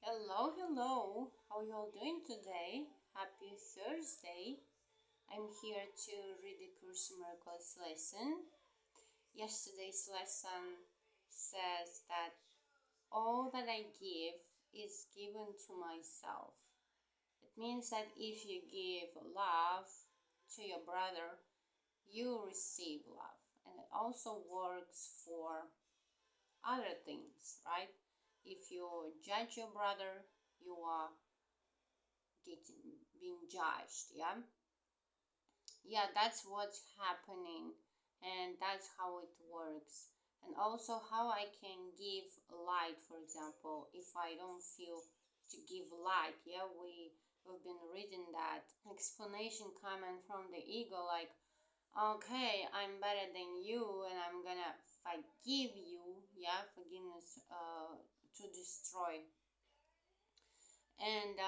Hello, hello. How you all doing today? Happy Thursday. I'm here to read the Course in Miracles lesson. Yesterday's lesson says that all that I give is given to myself. It means that if you give love to your brother, you receive love. And it also works for other things, right? If you judge your brother, you are being judged. That's what's happening, and that's how it works. And also how I can give light, for example, if I don't feel to give light. We've been reading that explanation coming from the ego, like, okay, I'm better than you and I'm gonna forgive you. Forgiveness to destroy. And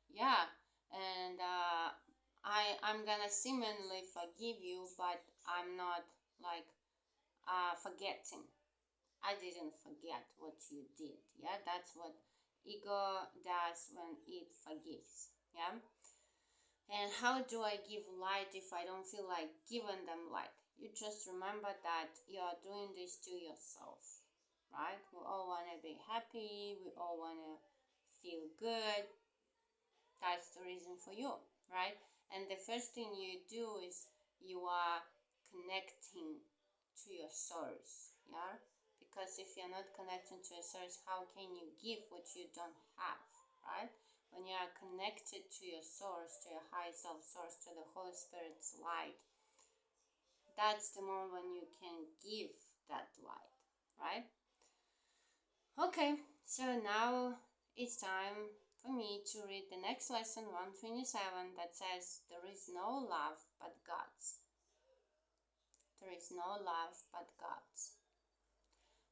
yeah and I'm gonna seemingly forgive you, but I'm not like forgetting. I didn't forget what you did. That's what ego does when it forgives. And how do I give light if I don't feel like giving them light? You just remember that you are doing this to yourself, right? We all want to be happy, we all want to feel good. That's the reason for you, right? And the first thing you do is you are connecting to your source. Because if you're not connecting to your source, how can you give what you don't have, right? When you are connected to your source, to your high self source, to the Holy Spirit's light, that's the moment when you can give that light, right? Okay, so now it's time for me to read the next lesson, 127, that says, there is no love but God's. There is no love but God's.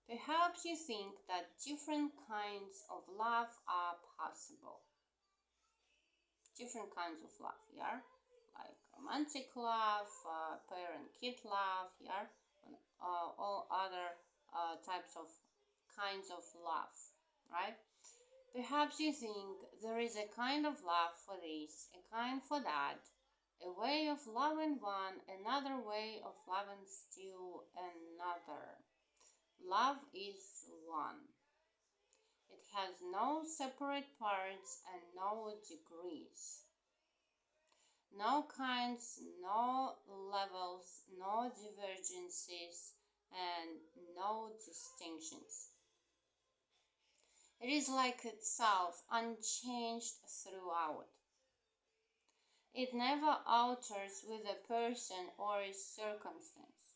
Perhaps you think that different kinds of love are possible. Different kinds of love, like romantic love, parent-kid love, all other types of kinds of love, right? Perhaps you think there is a kind of love for this, a kind for that, a way of loving one, another way of loving still another. Love is one. It has no separate parts and no degrees. No kinds, no levels, no divergences, and no distinctions. It is like itself, unchanged throughout. It never alters with a person or a circumstance.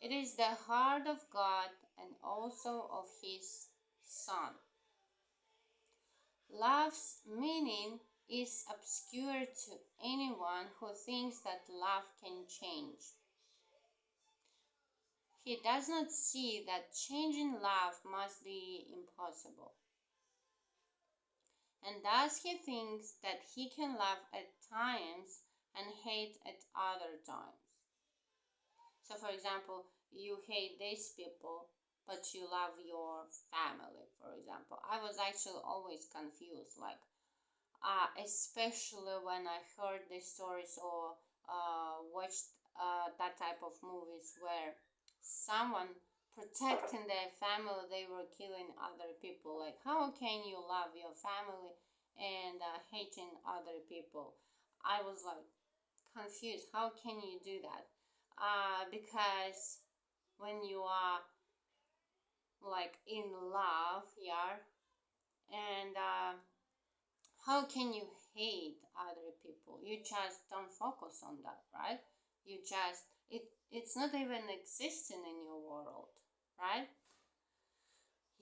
It is the heart of God and also of His Son. Love's meaning is obscure to anyone who thinks that love can change. He does not see that changing love must be impossible. And thus he thinks that he can love at times and hate at other times. So for example, you hate these people, but you love your family, for example. I was actually always confused, like, especially when I heard the stories or watched that type of movies where someone protecting their family, they were killing other people. Like, how can you love your family and hating other people? I was like confused. How can you do that? Because when you are like in love, and how can you hate other people? You just don't focus on that, right? It's not even existing in your world, right?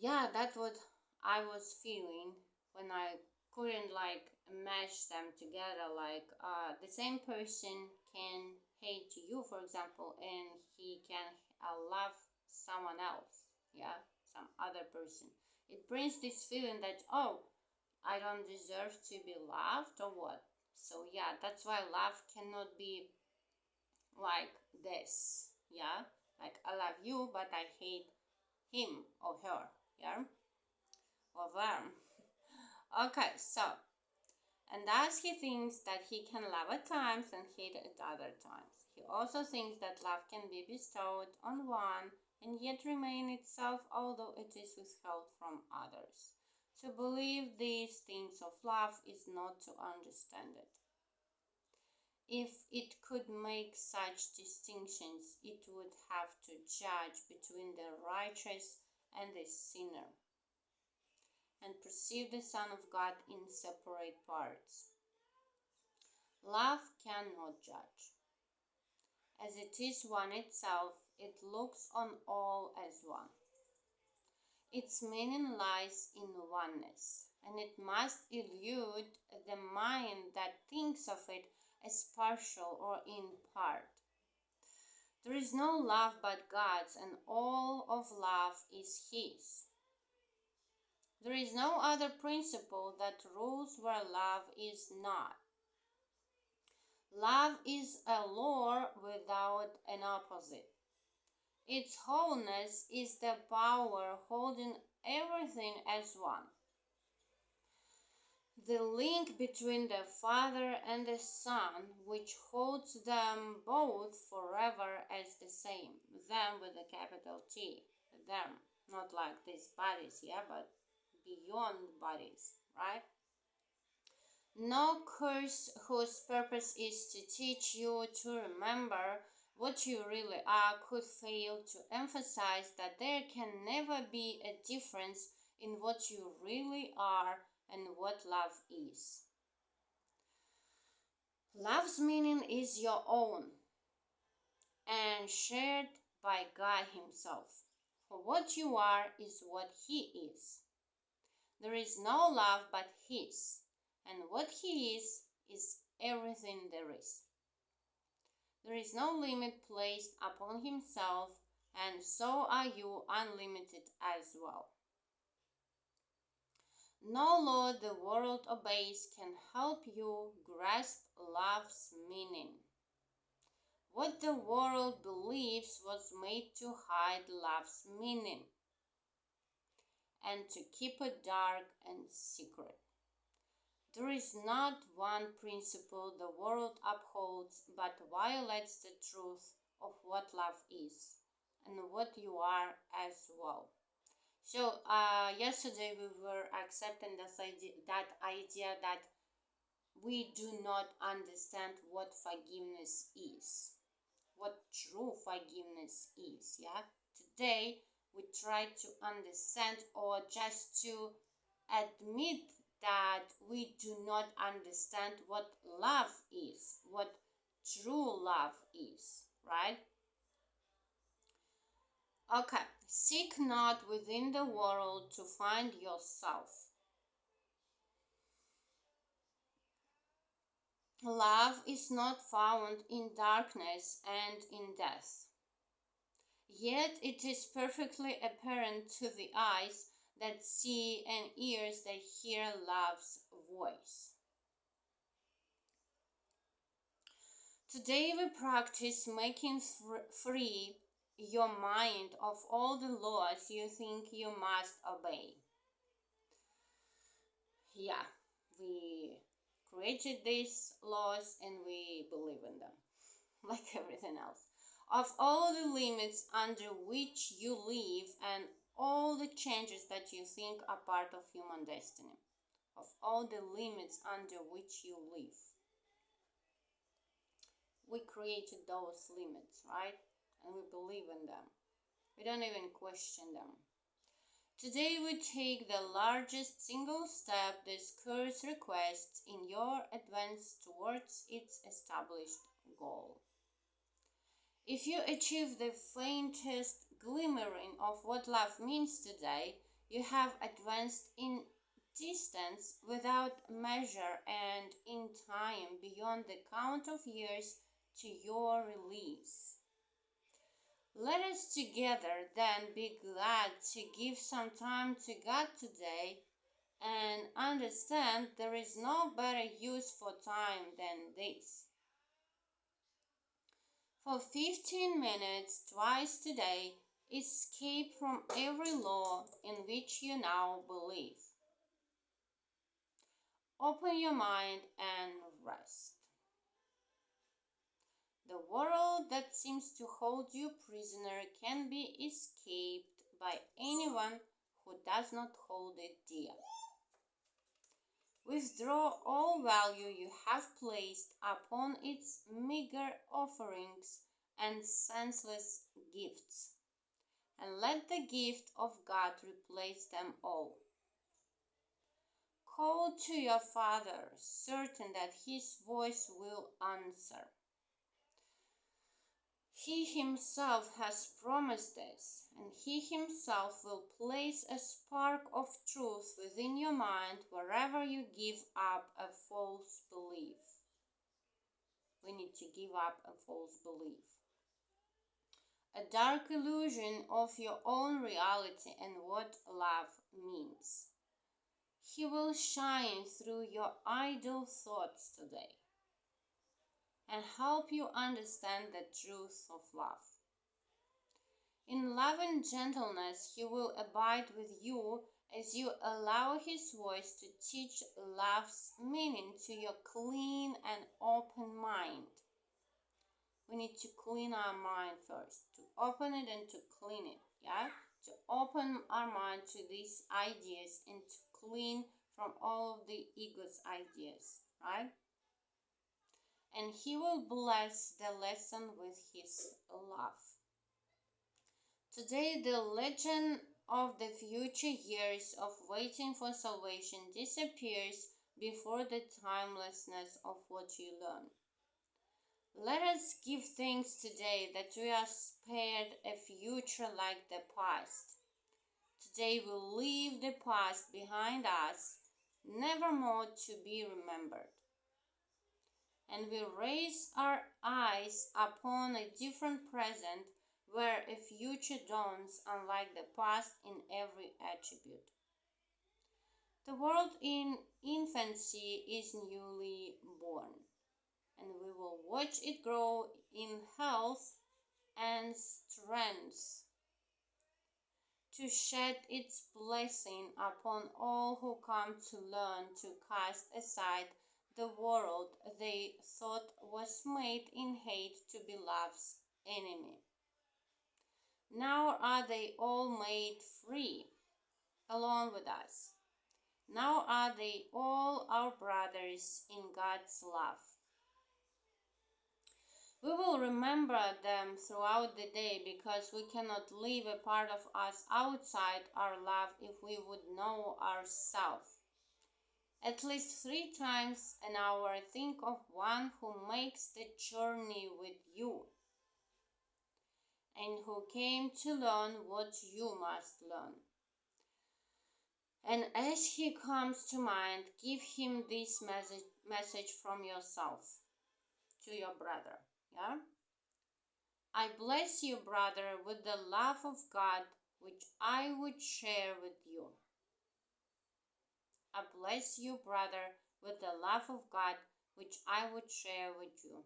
That's what I was feeling when I couldn't like match them together. Like the same person can hate you, for example, and he can love someone else, some other person. It brings this feeling that, oh, I don't deserve to be loved or what. So that's why love cannot be like this. Like I love you, but I hate him or her. them. Okay, so, and thus he thinks that he can love at times and hate at other times. He also thinks that love can be bestowed on one and yet remain itself, although it is withheld from others. To believe these things of love is not to understand it. If it could make such distinctions, it would have to judge between the righteous and the sinner and perceive the Son of God in separate parts. Love cannot judge. As it is one itself, it looks on all as one. Its meaning lies in oneness, and it must elude the mind that thinks of it as partial or in part. There is no love but God's, and all of love is His. There is no other principle that rules where love is not. Love is a law without an opposite. Its wholeness is the power holding everything as one. The link between the Father and the Son, which holds them both forever as the same. Them with a capital T. Them. Not like these bodies, yeah, but beyond bodies, right? No course whose purpose is to teach you to remember what you really are could fail to emphasize that there can never be a difference in what you really are and what love is. Love's meaning is your own and shared by God Himself. For what you are is what He is. There is no love but His, and what He is everything there is. There is no limit placed upon Himself, and so are you unlimited as well. No law the world obeys can help you grasp love's meaning. What the world believes was made to hide love's meaning and to keep it dark and secret. There is not one principle the world upholds but violates the truth of what love is and what you are as well. So yesterday we were accepting that idea that we do not understand what forgiveness is, what true forgiveness is. Yeah. Today we try to understand, or just to admit that we do not understand what love is, what true love is, right? Okay, seek not within the world to find yourself. Love is not found in darkness and in death. Yet it is perfectly apparent to the eyes that see and ears that hear love's voice. Today we practice making free your mind of all the laws you think you must obey. Yeah, we created these laws and we believe in them, like everything else. Of all the limits under which you live and all the changes that you think are part of human destiny. Of all the limits under which you live. We created those limits, right? And we believe in them. We don't even question them. Today we take the largest single step this course requests in your advance towards its established goal. If you achieve the faintest glimmering of what love means today, you have advanced in distance without measure and in time beyond the count of years to your release. Let us together then be glad to give some time to God today and understand there is no better use for time than this. For 15 minutes twice today, escape from every law in which you now believe. Open your mind and rest. The world that seems to hold you prisoner can be escaped by anyone who does not hold it dear. Withdraw all value you have placed upon its meager offerings and senseless gifts, and let the gift of God replace them all. Call to your Father, certain that His voice will answer. He Himself has promised this, and He Himself will place a spark of truth within your mind wherever you give up a false belief. We need to give up a false belief. A dark illusion of your own reality and what love means. He will shine through your idle thoughts today and help you understand the truth of love. In love and gentleness, He will abide with you as you allow His voice to teach love's meaning to your clean and open mind. We need to clean our mind first, to open it and to clean it, yeah? To open our mind to these ideas and to clean from all of the ego's ideas, right? And He will bless the lesson with His love. Today, the legend of the future years of waiting for salvation disappears before the timelessness of what you learn. Let us give thanks today that we are spared a future like the past. Today we leave the past behind us, never more to be remembered. And we raise our eyes upon a different present where a future dawns unlike the past in every attribute. The world in infancy is newly born, and we will watch it grow in health and strength to shed its blessing upon all who come to learn to cast aside the world they thought was made in hate to be love's enemy. Now are they all made free, along with us. Now are they all our brothers in God's love. We will remember them throughout the day because we cannot leave a part of us outside our love if we would know ourselves. At least 3 times an hour, think of one who makes the journey with you and who came to learn what you must learn. And as he comes to mind, give him this message from yourself to your brother. Yeah? I bless you, brother, with the love of God, which I would share with you. I bless you, brother, with the love of God, which I would share with you.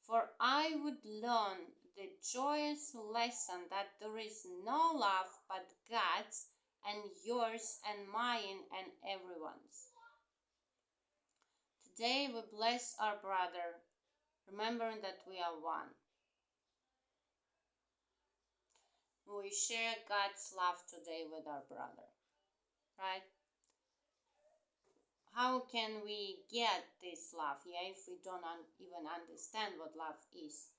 For I would learn the joyous lesson that there is no love but God's, and yours and mine and everyone's. Today we bless our brother, remembering that we are one. We share God's love today with our brother, right? How can we get this love, yeah, if we don't even understand what love is?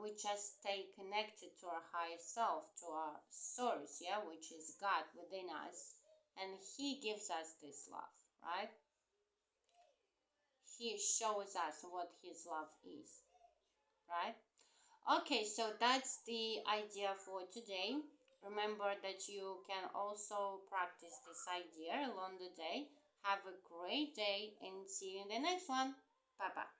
We just stay connected to our higher self, to our source, yeah, which is God within us, and He gives us this love, right? He shows us what His love is, right? Okay, so that's the idea for today. Remember that you can also practice this idea along the day. Have a great day and see you in the next one. Bye bye.